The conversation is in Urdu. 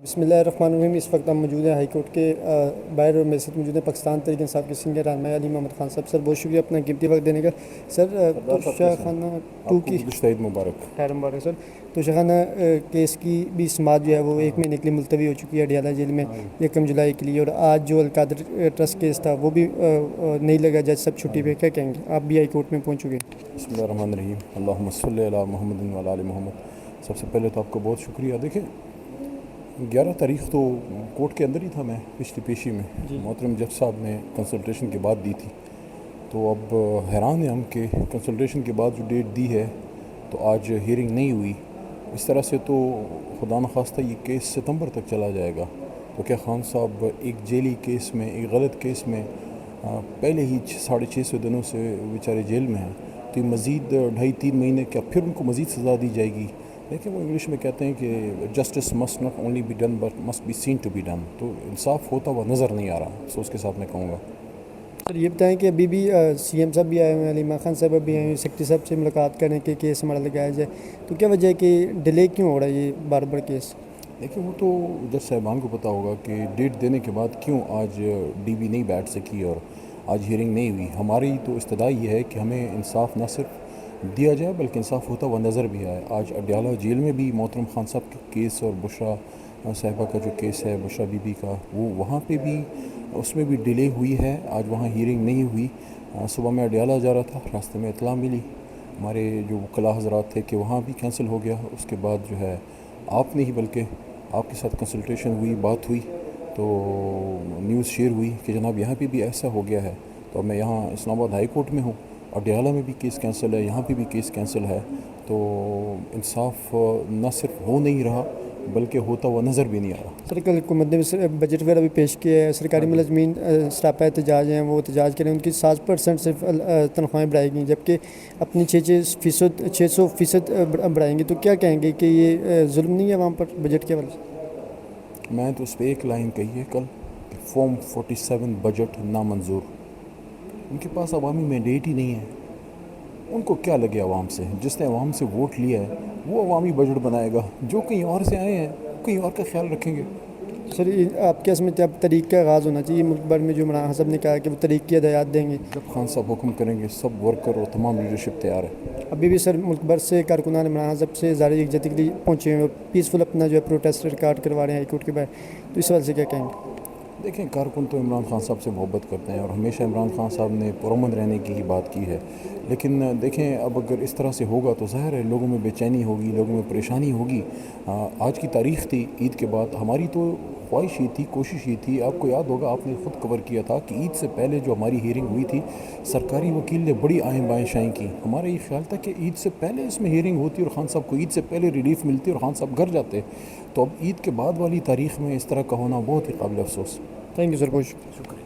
بسم اللہ الرحمن الرحیم۔ اس وقت ہم موجود ہیں ہائی کورٹ کے باہر اور میرے ساتھ موجود ہیں پاکستان تحریک انصاف کے سینئر رہنما علی محمد خان صاحب۔ سر بہت شکریہ اپنا قیمتی وقت دینے کا۔ سر توشہ خانہ ٹو کی عید مبارک۔ خیر مبارک سر۔ توشہ خانہ کیس کی بھی سماعت جو ہے وہ 1 مہینے کے لیے ملتوی ہو چکی ہے اڈیالہ جیل میں 1 جولائی کے لیے، اور آج جو القادر ٹرسٹ کیس تھا وہ بھی نہیں لگا، جج سب چھٹی پہ، کیا کہیں گے؟ آپ بھی ہائی کورٹ میں پہنچ چکے ہیں۔ بسم اللہ الرحمن الرحیم، اللہم صلی علی محمد وعلی آل محمد۔ سب سے پہلے تو آپ کو بہت شکریہ۔ دیکھیں 11 تاریخ تو کورٹ کے اندر ہی تھا میں، پچھلی پیشی میں محترم جج صاحب نے کنسلٹیشن کے بعد دی تھی، تو اب حیران ہیں ہم کہ کنسلٹیشن کے بعد جو ڈیٹ دی ہے تو آج ہیئرنگ نہیں ہوئی۔ اس طرح سے تو خدا نخواستہ یہ کیس ستمبر تک چلا جائے گا، تو کیا خان صاحب ایک جیلی کیس میں، ایک غلط کیس میں پہلے ہی 650 دنوں سے بیچارے جیل میں ہیں، تو یہ مزید 2.5-3 مہینے کیا پھر ان کو مزید سزا دی جائے گی؟ لیکن وہ انگلش میں کہتے ہیں کہ justice must not only be done but must be seen to be done, تو انصاف ہوتا ہوا نظر نہیں آ رہا، افسوس کے ساتھ میں کہوں گا۔ سر یہ بتائیں کہ ابھی بھی سی ایم صاحب بھی آئے ہوئے ہیں، علی محمد خان صاحب بھی آئے ہوئے ہیں سیکرٹری صاحب سے ملاقات کرنے کے کیس ہمارا لگایا جائے، تو کیا وجہ ہے کہ ڈیلے کیوں ہو رہا ہے یہ بار بار کیس؟ دیکھیں وہ تو جج صاحبان کو پتہ ہوگا کہ ڈیٹ دینے کے بعد کیوں آج ڈی بی نہیں بیٹھ سکی اور آج ہیئرنگ نہیں ہوئی۔ ہماری تو استدعا یہ ہے کہ ہمیں انصاف نہ صرف دیا جائے بلکہ انصاف ہوتا ہوا نظر بھی آئے۔ آج اڈیالہ جیل میں بھی محترم خان صاحب کا کیس اور بشرا صاحبہ کا جو کیس ہے، بشرا بی بی کا، وہ وہاں پہ بھی اس میں بھی ڈیلے ہوئی ہے، آج وہاں ہیئرنگ نہیں ہوئی۔ صبح میں اڈیالہ جا رہا تھا، راستے میں اطلاع ملی ہمارے جو وکلاء حضرات تھے کہ وہاں بھی کینسل ہو گیا۔ اس کے بعد جو ہے آپ نے ہی بلکہ آپ کے ساتھ کنسلٹیشن ہوئی، بات ہوئی، تو نیوز شیئر ہوئی کہ جناب یہاں پہ بھی ایسا ہو گیا ہے، تو میں یہاں اسلام آباد ہائی کورٹ میں ہوں، اڈیالہ میں بھی کیس کینسل ہے، یہاں پہ بھی کیس کینسل ہے، تو انصاف نہ صرف ہو نہیں رہا بلکہ ہوتا ہوا نظر بھی نہیں آ رہا۔ سر کل حکومت نے بجٹ وغیرہ بھی پیش کیا ہے، سرکاری ملازمین سراپا احتجاج ہیں، وہ احتجاج کریں، ان کی 7% صرف تنخواہیں بڑھائی گئیں، جبکہ اپنی 600% بڑھائیں گے، تو کیا کہیں گے کہ یہ ظلم نہیں ہے وہاں پر بجٹ کے حوالے سے؟ میں تو اس پہ ایک لائن کہی ہے کل کہ فارم 47 بجٹ نامنظور۔ ان کے پاس عوامی مینڈیٹ ہی نہیں ہے، ان کو کیا لگے عوام سے؟ جس نے عوام سے ووٹ لیا ہے وہ عوامی بجٹ بنائے گا، جو کہیں اور سے آئے ہیں کہیں اور کا خیال رکھیں گے۔ سر آپ کے سمجھتے ہیں اب تحریک کا آغاز ہونا چاہیے ملک بھر میں؟ جو عمران خان صاحب نے کہا کہ وہ تحریک کی ہدایات دیں گے، جب خان صاحب حکم کریں گے سب ورکر اور تمام لیڈرشپ تیار ہے۔ ابھی بھی سر ملک بھر سے کارکنان عمران خان صاحب سے اظہار یکجہتی کے لیے پہنچے ہوئے اور پیسفل اپنا جو ہے پروٹیسٹ ریکارڈ کروا رہے ہیں ہائی کورٹ کے باہر، تو اس حوالے سے کیا کہیں گے؟ دیکھیں کارکن تو عمران خان صاحب سے محبت کرتے ہیں اور ہمیشہ عمران خان صاحب نے پرامن رہنے کی ہی بات کی ہے، لیکن دیکھیں اب اگر اس طرح سے ہوگا تو ظاہر ہے لوگوں میں بے چینی ہوگی، لوگوں میں پریشانی ہوگی۔ آج کی تاریخ تھی عید کے بعد، ہماری تو خواہش یہ تھی، کوشش یہ تھی، آپ کو یاد ہوگا آپ نے خود کور کیا تھا کہ عید سے پہلے جو ہماری ہیئرنگ ہوئی تھی سرکاری وکیل نے بڑی آئیں بائیں شائیں کی۔ ہمارا یہ خیال تھا کہ عید سے پہلے اس میں ہیئرنگ ہوتی اور خان صاحب کو عید سے پہلے ریلیف ملتی اور خان صاحب گھر جاتے، تو اب عید کے بعد والی تاریخ میں اس طرح کا ہونا بہت ہی قابل افسوس۔ تھینک یو سر، بہت شکریہ۔